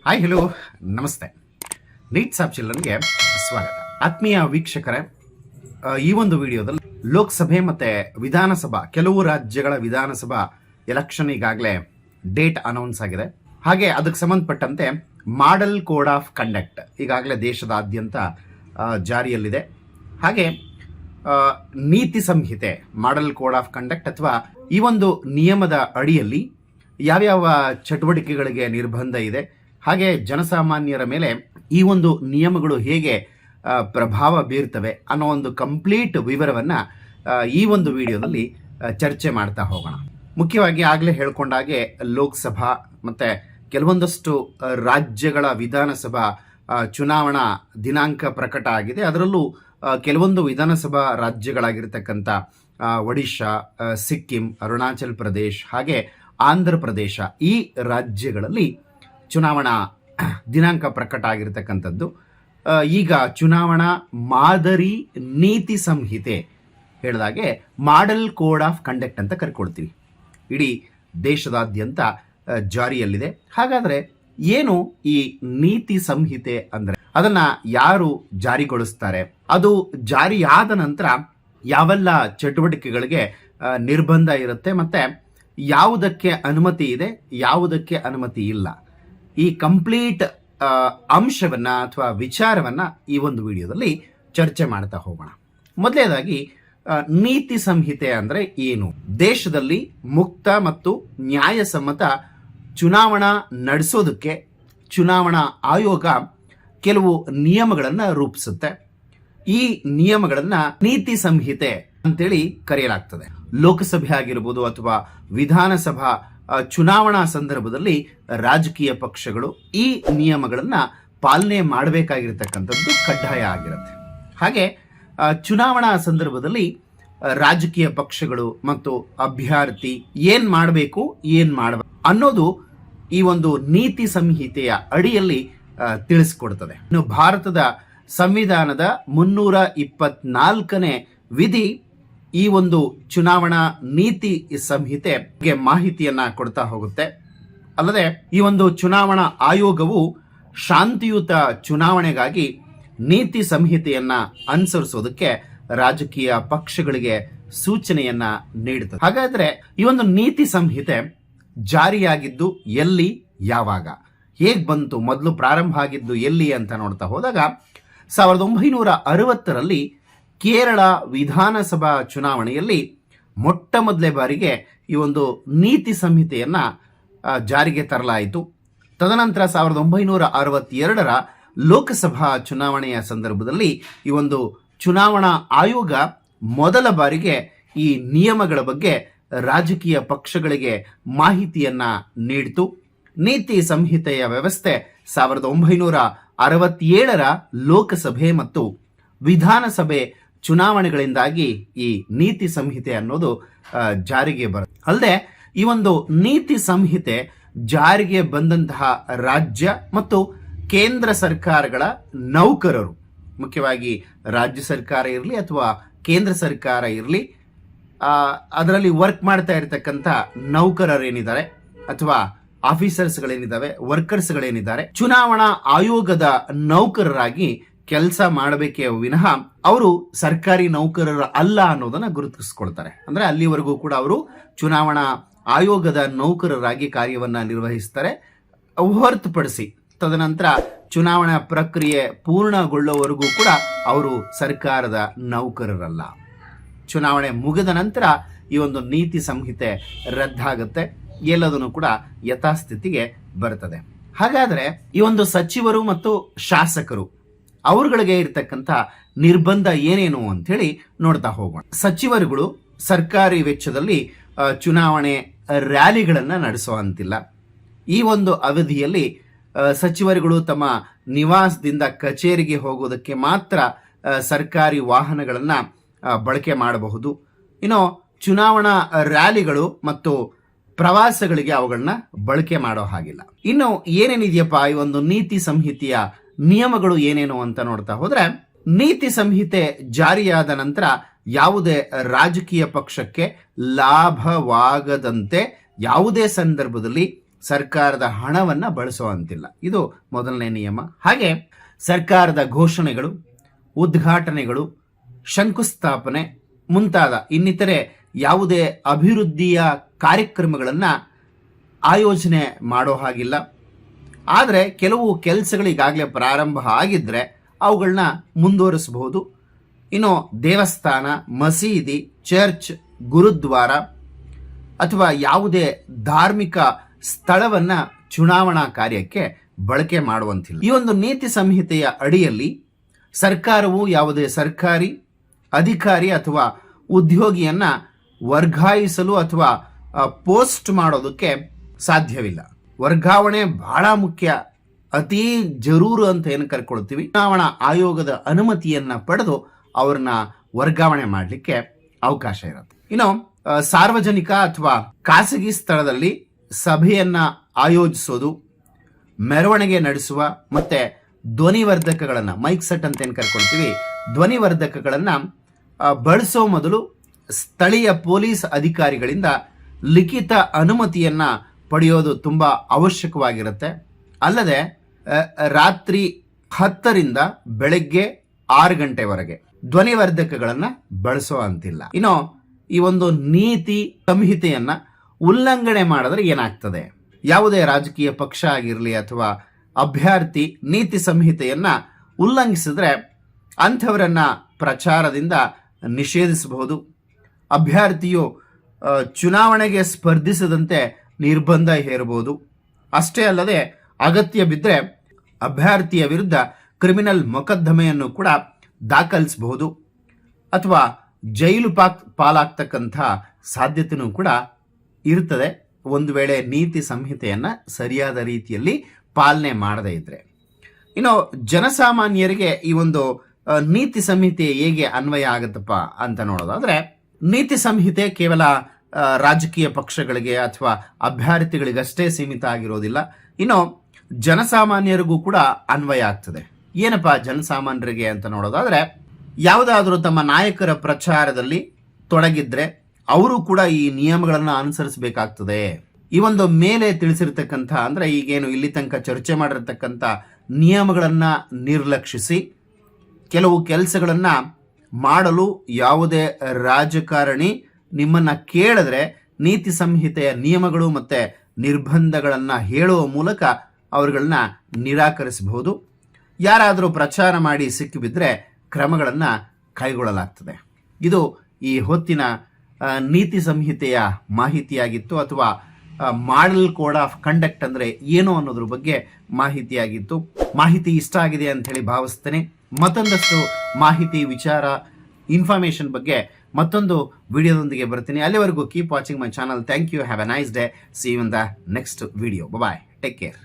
Hi hello ನಮಸ್ತೆ. Neat Sab ಚಿಲ್ಡ್ರನ್ಗೆ ಸ್ವಾಗತ. ಆತ್ಮೀಯ ವೀಕ್ಷಕರೇ, ಈ ಒಂದು ವಿಡಿಯೋದಲ್ಲಿ ಲೋಕಸಭೆ ಮತ್ತೆ ವಿಧಾನಸಭಾ ಕೆಲವು ರಾಜ್ಯಗಳ ವಿಧಾನಸಭಾ ಎಲೆಕ್ಷನ್ ಈಗಾಗಲೇ ಡೇಟ್ ಅನೌನ್ಸ್ ಆಗಿದೆ. ಹಾಗೆ ಅದಕ್ಕೆ ಸಂಬಂಧಪಟ್ಟಂತೆ ಮಾಡೆಲ್ ಕೋಡ್ ಆಫ್ ಕಂಡಕ್ಟ್ ಈಗಾಗಲೇ ದೇಶದಾದ್ಯಂತ ಜಾರಿಯಲ್ಲಿದೆ. ಹಾಗೆ ನೀತಿ ಸಂಹಿತೆ ಮಾಡೆಲ್ ಕೋಡ್ ಆಫ್ ಕಂಡಕ್ಟ್ ಅಥವಾ ಈ ಒಂದು ನಿಯಮದ ಅಡಿಯಲ್ಲಿ ಯಾವ್ಯಾವ ಚಟುವಟಿಕೆಗಳಿಗೆ ನಿರ್ಬಂಧ ಇದೆ, ಹಾಗೆ ಜನಸಾಮಾನ್ಯರ ಮೇಲೆ ಈ ಒಂದು ನಿಯಮಗಳು ಹೇಗೆ ಪ್ರಭಾವ ಬೀರ್ತವೆ ಅನ್ನೋ ಒಂದು ಕಂಪ್ಲೀಟ್ ವಿವರವನ್ನು ಈ ಒಂದು ವಿಡಿಯೋದಲ್ಲಿ ಚರ್ಚೆ ಮಾಡ್ತಾ ಹೋಗೋಣ. ಮುಖ್ಯವಾಗಿ ಆಗಲೇ ಹೇಳ್ಕೊಂಡಾಗೆ ಲೋಕಸಭಾ ಮತ್ತು ಕೆಲವೊಂದಷ್ಟು ರಾಜ್ಯಗಳ ವಿಧಾನಸಭಾ ಚುನಾವಣಾ ದಿನಾಂಕ ಪ್ರಕಟ ಆಗಿದೆ. ಅದರಲ್ಲೂ ಕೆಲವೊಂದು ವಿಧಾನಸಭಾ ರಾಜ್ಯಗಳಾಗಿರ್ತಕ್ಕಂಥ ಒಡಿಶಾ, ಸಿಕ್ಕಿಂ, ಅರುಣಾಚಲ್ ಪ್ರದೇಶ್ ಹಾಗೆ ಆಂಧ್ರ ಪ್ರದೇಶ, ಈ ರಾಜ್ಯಗಳಲ್ಲಿ ಚುನಾವಣಾ ದಿನಾಂಕ ಪ್ರಕಟ ಆಗಿರತಕ್ಕಂಥದ್ದು. ಈಗ ಚುನಾವಣಾ ಮಾದರಿ ನೀತಿ ಸಂಹಿತೆ ಹೇಳಿದಾಗೆ ಮಾಡೆಲ್ ಕೋಡ್ ಆಫ್ ಕಂಡಕ್ಟ್ ಅಂತ ಕರ್ಕೊಳ್ತೀವಿ, ಇಡೀ ದೇಶದಾದ್ಯಂತ ಜಾರಿಯಲ್ಲಿದೆ. ಹಾಗಾದರೆ ಏನು ಈ ನೀತಿ ಸಂಹಿತೆ ಅಂದರೆ, ಅದನ್ನು ಯಾರು ಜಾರಿಗೊಳಿಸ್ತಾರೆ, ಅದು ಜಾರಿಯಾದ ನಂತರ ಯಾವೆಲ್ಲ ಚಟುವಟಿಕೆಗಳಿಗೆ ನಿರ್ಬಂಧ ಇರುತ್ತೆ, ಮತ್ತು ಯಾವುದಕ್ಕೆ ಅನುಮತಿ ಇದೆ, ಯಾವುದಕ್ಕೆ ಅನುಮತಿ ಇಲ್ಲ, ಈ ಕಂಪ್ಲೀಟ್ ಅಂಶವನ್ನು ಅಥವಾ ವಿಚಾರವನ್ನು ಈ ಒಂದು ವಿಡಿಯೋದಲ್ಲಿ ಚರ್ಚೆ ಮಾಡ್ತಾ ಹೋಗೋಣ. ಮೊದಲನೇದಾಗಿ ನೀತಿ ಸಂಹಿತೆ ಅಂದರೆ ಏನು? ದೇಶದಲ್ಲಿ ಮುಕ್ತ ಮತ್ತು ನ್ಯಾಯಸಮ್ಮತ ಚುನಾವಣಾ ನಡೆಸೋದಕ್ಕೆ ಚುನಾವಣಾ ಆಯೋಗ ಕೆಲವು ನಿಯಮಗಳನ್ನು ರೂಪಿಸುತ್ತೆ. ಈ ನಿಯಮಗಳನ್ನು ನೀತಿ ಸಂಹಿತೆ ಅಂತೇಳಿ ಕರೆಯಲಾಗ್ತದೆ. ಲೋಕಸಭೆ ಆಗಿರ್ಬೋದು ಅಥವಾ ವಿಧಾನಸಭಾ ಚುನಾವಣಾ ಸಂದರ್ಭದಲ್ಲಿ ರಾಜಕೀಯ ಪಕ್ಷಗಳು ಈ ನಿಯಮಗಳನ್ನು ಪಾಲನೆ ಮಾಡಬೇಕಾಗಿರ್ತಕ್ಕಂಥದ್ದು ಕಡ್ಡಾಯ ಆಗಿರುತ್ತೆ. ಹಾಗೆ ಚುನಾವಣಾ ಸಂದರ್ಭದಲ್ಲಿ ರಾಜಕೀಯ ಪಕ್ಷಗಳು ಮತ್ತು ಅಭ್ಯರ್ಥಿ ಏನು ಮಾಡಬೇಕು, ಏನು ಮಾಡಬೇಕು ಅನ್ನೋದು ಈ ಒಂದು ನೀತಿ ಸಂಹಿತೆಯ ಅಡಿಯಲ್ಲಿ ತಿಳಿಸ್ಕೊಡ್ತದೆ. ಇನ್ನು ಭಾರತದ ಸಂವಿಧಾನದ 324ನೇ ವಿಧಿ ಈ ಒಂದು ಚುನಾವಣಾ ನೀತಿ ಸಂಹಿತೆಗೆ ಮಾಹಿತಿಯನ್ನ ಕೊಡ್ತಾ ಹೋಗುತ್ತೆ. ಅಲ್ಲದೆ ಈ ಒಂದು ಚುನಾವಣಾ ಆಯೋಗವು ಶಾಂತಿಯುತ ಚುನಾವಣೆಗಾಗಿ ನೀತಿ ಸಂಹಿತೆಯನ್ನ ಅನುಸರಿಸೋದಕ್ಕೆ ರಾಜಕೀಯ ಪಕ್ಷಗಳಿಗೆ ಸೂಚನೆಯನ್ನ ನೀಡುತ್ತದೆ. ಹಾಗಾದ್ರೆ ಈ ಒಂದು ನೀತಿ ಸಂಹಿತೆ ಜಾರಿಯಾಗಿದ್ದು ಎಲ್ಲಿ, ಯಾವಾಗ, ಹೇಗೆ ಬಂತು, ಮೊದಲು ಪ್ರಾರಂಭ ಆಗಿದ್ದು ಎಲ್ಲಿ ಅಂತ ನೋಡ್ತಾ ಹೋದಾಗ 1960ರಲ್ಲಿ ಕೇರಳ ವಿಧಾನಸಭಾ ಚುನಾವಣೆಯಲ್ಲಿ ಮೊಟ್ಟ ಮೊದಲೇ ಬಾರಿಗೆ ಈ ಒಂದು ನೀತಿ ಸಂಹಿತೆಯನ್ನು ಜಾರಿಗೆ ತರಲಾಯಿತು. ತದನಂತರ 1962ರ ಲೋಕಸಭಾ ಚುನಾವಣೆಯ ಸಂದರ್ಭದಲ್ಲಿ ಈ ಒಂದು ಚುನಾವಣಾ ಆಯೋಗ ಮೊದಲ ಬಾರಿಗೆ ಈ ನಿಯಮಗಳ ಬಗ್ಗೆ ರಾಜಕೀಯ ಪಕ್ಷಗಳಿಗೆ ಮಾಹಿತಿಯನ್ನ ನೀಡಿತು. ನೀತಿ ಸಂಹಿತೆಯ ವ್ಯವಸ್ಥೆ 1967ರ ಲೋಕಸಭೆ ಮತ್ತು ವಿಧಾನಸಭೆ ಚುನಾವಣೆಗಳಿಂದಾಗಿ ಈ ನೀತಿ ಸಂಹಿತೆ ಅನ್ನೋದು ಜಾರಿಗೆ ಬರುತ್ತೆ. ಅಲ್ಲದೆ ಈ ಒಂದು ನೀತಿ ಸಂಹಿತೆ ಜಾರಿಗೆ ಬಂದಂತಹ ರಾಜ್ಯ ಮತ್ತು ಕೇಂದ್ರ ಸರ್ಕಾರಗಳ ನೌಕರರು, ಮುಖ್ಯವಾಗಿ ರಾಜ್ಯ ಸರ್ಕಾರ ಇರಲಿ ಅಥವಾ ಕೇಂದ್ರ ಸರ್ಕಾರ ಇರಲಿ, ಅದರಲ್ಲಿ ವರ್ಕ್ ಮಾಡ್ತಾ ಇರತಕ್ಕಂಥ ನೌಕರರೇನಿದ್ದಾರೆ ಅಥವಾ ಆಫೀಸರ್ಸ್ಗಳೇನಿದ್ದಾವೆ, ವರ್ಕರ್ಸ್ಗಳೇನಿದ್ದಾರೆ, ಚುನಾವಣಾ ಆಯೋಗದ ನೌಕರರಾಗಿ ಕೆಲಸ ಮಾಡಬೇಕೇ ವಿನಃ ಅವರು ಸರ್ಕಾರಿ ನೌಕರರ ಅಲ್ಲ ಅನ್ನೋದನ್ನ ಗುರುತಿಸ್ಕೊಳ್ತಾರೆ. ಅಂದ್ರೆ ಅಲ್ಲಿವರೆಗೂ ಕೂಡ ಅವರು ಚುನಾವಣಾ ಆಯೋಗದ ನೌಕರರಾಗಿ ಕಾರ್ಯವನ್ನ ನಿರ್ವಹಿಸ್ತಾರೆ. ಹೊರತುಪಡಿಸಿ ತದನಂತರ ಚುನಾವಣಾ ಪ್ರಕ್ರಿಯೆ ಪೂರ್ಣಗೊಳ್ಳುವವರೆಗೂ ಕೂಡ ಅವರು ಸರ್ಕಾರದ ನೌಕರರಲ್ಲ. ಚುನಾವಣೆ ಮುಗಿದ ನಂತರ ಈ ಒಂದು ನೀತಿ ಸಂಹಿತೆ ರದ್ದಾಗುತ್ತೆ, ಎಲ್ಲದನ್ನು ಕೂಡ ಯಥಾಸ್ಥಿತಿಗೆ ಬರ್ತದೆ. ಹಾಗಾದ್ರೆ ಈ ಒಂದು ಸಚಿವರು ಮತ್ತು ಶಾಸಕರು ಅವರುಗಳಿಗೆ ಇರತಕ್ಕಂಥ ನಿರ್ಬಂಧ ಏನೇನು ಅಂಥೇಳಿ ನೋಡ್ತಾ ಹೋಗೋಣ. ಸಚಿವರುಗಳು ಸರ್ಕಾರಿ ವೆಚ್ಚದಲ್ಲಿ ಚುನಾವಣೆ ರ್ಯಾಲಿಗಳನ್ನು ನಡೆಸುವಂತಿಲ್ಲ. ಈ ಒಂದು ಅವಧಿಯಲ್ಲಿ ಸಚಿವರುಗಳು ತಮ್ಮ ನಿವಾಸದಿಂದ ಕಚೇರಿಗೆ ಹೋಗೋದಕ್ಕೆ ಮಾತ್ರ ಸರ್ಕಾರಿ ವಾಹನಗಳನ್ನು ಬಳಕೆ ಮಾಡಬಹುದು. ಇನ್ನು ಚುನಾವಣಾ ರ್ಯಾಲಿಗಳು ಮತ್ತು ಪ್ರವಾಸಗಳಿಗೆ ಅವುಗಳನ್ನ ಬಳಕೆ ಮಾಡೋ ಹಾಗಿಲ್ಲ. ಇನ್ನು ಏನೇನಿದೆಯಪ್ಪ ಈ ಒಂದು ನೀತಿ ಸಂಹಿತೆಯ ನಿಯಮಗಳು ಏನೇನು ಅಂತ ನೋಡ್ತಾ ಹೋದ್ರೆ, ನೀತಿ ಸಂಹಿತೆ ಜಾರಿಯಾದ ನಂತರ ಯಾವುದೇ ರಾಜಕೀಯ ಪಕ್ಷಕ್ಕೆ ಲಾಭವಾಗದಂತೆ ಯಾವುದೇ ಸಂದರ್ಭದಲ್ಲಿ ಸರ್ಕಾರದ ಹಣವನ್ನು ಬಳಸುವಂತಿಲ್ಲ. ಇದು ಮೊದಲನೇ ನಿಯಮ. ಹಾಗೆ ಸರ್ಕಾರದ ಘೋಷಣೆಗಳು, ಉದ್ಘಾಟನೆಗಳು, ಶಂಕುಸ್ಥಾಪನೆ ಮುಂತಾದ ಇನ್ನಿತರೆ ಯಾವುದೇ ಅಭಿವೃದ್ಧಿಯ ಕಾರ್ಯಕ್ರಮಗಳನ್ನು ಆಯೋಜನೆ ಮಾಡೋ ಹಾಗಿಲ್ಲ. ಆದರೆ ಕೆಲವು ಕೆಲಸಗಳಿಗಾಗಲೇ ಪ್ರಾರಂಭ ಆಗಿದ್ದರೆ ಅವುಗಳನ್ನ ಮುಂದುವರಿಸಬಹುದು. ಇನ್ನು ದೇವಸ್ಥಾನ, ಮಸೀದಿ, ಚರ್ಚ್, ಗುರುದ್ವಾರ ಅಥವಾ ಯಾವುದೇ ಧಾರ್ಮಿಕ ಸ್ಥಳವನ್ನು ಚುನಾವಣಾ ಕಾರ್ಯಕ್ಕೆ ಬಳಕೆ ಮಾಡುವಂತಿಲ್ಲ. ಈ ಒಂದು ನೀತಿ ಸಂಹಿತೆಯ ಅಡಿಯಲ್ಲಿ ಸರ್ಕಾರವು ಯಾವುದೇ ಸರ್ಕಾರಿ ಅಧಿಕಾರಿ ಅಥವಾ ಉದ್ಯೋಗಿಯನ್ನ ವರ್ಗಾಯಿಸಲು ಅಥವಾ ಪೋಸ್ಟ್ ಮಾಡೋದಕ್ಕೆ ಸಾಧ್ಯವಿಲ್ಲ. ವರ್ಗಾವಣೆ ಬಹಳ ಮುಖ್ಯ, ಅತೀ ಜರೂರು ಅಂತ ಏನು ಕರ್ಕೊಳ್ತೀವಿ. ಚುನಾವಣಾ ಆಯೋಗದ ಅನುಮತಿಯನ್ನ ಪಡೆದು ಅವ್ರನ್ನ ವರ್ಗಾವಣೆ ಮಾಡಲಿಕ್ಕೆ ಅವಕಾಶ ಇರುತ್ತೆ. ಇನ್ನು ಸಾರ್ವಜನಿಕ ಅಥವಾ ಖಾಸಗಿ ಸ್ಥಳದಲ್ಲಿ ಸಭೆಯನ್ನ ಆಯೋಜಿಸೋದು, ಮೆರವಣಿಗೆ ನಡೆಸುವ ಮತ್ತೆ ಧ್ವನಿವರ್ಧಕಗಳನ್ನು, ಮೈಕ್ ಸೆಟ್ ಅಂತ ಏನು ಕರ್ಕೊಳ್ತೀವಿ, ಧ್ವನಿವರ್ಧಕಗಳನ್ನು ಬಳಸೋ ಮೊದಲು ಸ್ಥಳೀಯ ಪೊಲೀಸ್ ಅಧಿಕಾರಿಗಳಿಂದ ಲಿಖಿತ ಅನುಮತಿಯನ್ನ ಪಡೆಯೋದು ತುಂಬಾ ಅವಶ್ಯಕವಾಗಿರುತ್ತೆ. ಅಲ್ಲದೆ ರಾತ್ರಿ 10ರಿಂದ ಬೆಳಗ್ಗೆ 6 ಗಂಟೆವರೆಗೆ ಧ್ವನಿವರ್ಧಕಗಳನ್ನು ಬಳಸೋ ಅಂತಿಲ್ಲ. ಇನ್ನು ಈ ಒಂದು ನೀತಿ ಸಂಹಿತೆಯನ್ನ ಉಲ್ಲಂಘನೆ ಮಾಡಿದ್ರೆ ಏನಾಗ್ತದೆ? ಯಾವುದೇ ರಾಜಕೀಯ ಪಕ್ಷ ಆಗಿರಲಿ ಅಥವಾ ಅಭ್ಯರ್ಥಿ ನೀತಿ ಸಂಹಿತೆಯನ್ನ ಉಲ್ಲಂಘಿಸಿದ್ರೆ ಅಂಥವರನ್ನ ಪ್ರಚಾರದಿಂದ ನಿಷೇಧಿಸಬಹುದು. ಅಭ್ಯರ್ಥಿಯು ಚುನಾವಣೆಗೆ ಸ್ಪರ್ಧಿಸದಂತೆ ನಿರ್ಬಂಧ ಹೇರಬಹುದು. ಅಷ್ಟೇ ಅಲ್ಲದೆ ಅಗತ್ಯ ಬಿದ್ದರೆ ಅಭ್ಯರ್ಥಿಯ ವಿರುದ್ಧ ಕ್ರಿಮಿನಲ್ ಮೊಕದ್ದಮೆಯನ್ನು ಕೂಡ ದಾಖಲಿಸಬಹುದು ಅಥವಾ ಜೈಲು ಪಾಲಾಗ್ತಕ್ಕಂಥ ಸಾಧ್ಯತೆಯೂ ಕೂಡ ಇರ್ತದೆ, ಒಂದು ವೇಳೆ ನೀತಿ ಸಂಹಿತೆಯನ್ನ ಸರಿಯಾದ ರೀತಿಯಲ್ಲಿ ಪಾಲನೆ ಮಾಡದೇ ಇದ್ರೆ. ಇನ್ನು ಜನಸಾಮಾನ್ಯರಿಗೆ ಈ ಒಂದು ನೀತಿ ಸಂಹಿತೆ ಹೇಗೆ ಅನ್ವಯ ಆಗುತ್ತಪ್ಪ ಅಂತ ನೋಡೋದಾದ್ರೆ, ನೀತಿ ಸಂಹಿತೆ ಕೇವಲ ರಾಜಕೀಯ ಪಕ್ಷಗಳಿಗೆ ಅಥವಾ ಅಭ್ಯರ್ಥಿಗಳಿಗಷ್ಟೇ ಸೀಮಿತ ಆಗಿರೋದಿಲ್ಲ. ಇನ್ನು ಜನಸಾಮಾನ್ಯರಿಗೂ ಕೂಡ ಅನ್ವಯ ಆಗ್ತದೆ. ಏನಪ್ಪಾ ಜನಸಾಮಾನ್ಯರಿಗೆ ಅಂತ ನೋಡೋದಾದ್ರೆ, ಯಾವುದಾದ್ರೂ ತಮ್ಮ ನಾಯಕರ ಪ್ರಚಾರದಲ್ಲಿ ತೊಡಗಿದ್ರೆ ಅವರು ಕೂಡ ಈ ನಿಯಮಗಳನ್ನು ಅನುಸರಿಸಬೇಕಾಗ್ತದೆ. ಈ ಒಂದು ಮೇಲೆ ತಿಳಿಸಿರ್ತಕ್ಕಂಥ, ಅಂದ್ರೆ ಈಗೇನು ಇಲ್ಲಿ ತನಕ ಚರ್ಚೆ ಮಾಡಿರ್ತಕ್ಕಂಥ ನಿಯಮಗಳನ್ನ ನಿರ್ಲಕ್ಷಿಸಿ ಕೆಲವು ಕೆಲಸಗಳನ್ನ ಮಾಡಲು ಯಾವುದೇ ರಾಜಕಾರಣಿ ನಿಮ್ಮನ್ನ ಕೇಳಿದ್ರೆ ನೀತಿ ಸಂಹಿತೆಯ ನಿಯಮಗಳು ಮತ್ತೆ ನಿರ್ಬಂಧಗಳನ್ನ ಹೇಳುವ ಮೂಲಕ ಅವರುಗಳನ್ನ ನಿರಾಕರಿಸಬಹುದು. ಯಾರಾದರೂ ಪ್ರಚಾರ ಮಾಡಿ ಸಿಕ್ಕಿಬಿದ್ರೆ ಕ್ರಮಗಳನ್ನ ಕೈಗೊಳ್ಳಲಾಗ್ತದೆ. ಇದು ಈ ಹೊತ್ತಿನ ನೀತಿ ಸಂಹಿತೆಯ ಮಾಹಿತಿಯಾಗಿತ್ತು, ಅಥವಾ ಮಾಡೆಲ್ ಕೋಡ್ ಆಫ್ ಕಂಡಕ್ಟ್ ಅಂದ್ರೆ ಏನು ಅನ್ನೋದ್ರ ಬಗ್ಗೆ ಮಾಹಿತಿಯಾಗಿತ್ತು. ಮಾಹಿತಿ ಇಷ್ಟ ಆಗಿದೆ ಅಂತ ಹೇಳಿ ಭಾವಿಸ್ತೇನೆ. ಮತ್ತೊಂದಷ್ಟು ಮಾಹಿತಿ, ವಿಚಾರ, ಇನ್ಫಾರ್ಮೇಶನ್ ಬಗ್ಗೆ ಮತ್ತೊಂದು ವಿಡಿಯೋದೊಂದಿಗೆ ಬರ್ತೀನಿ. ಅಲ್ಲಿವರೆಗೂ keep watching my channel. Thank you. Have a nice day. See you in the next video. Bye. Take care.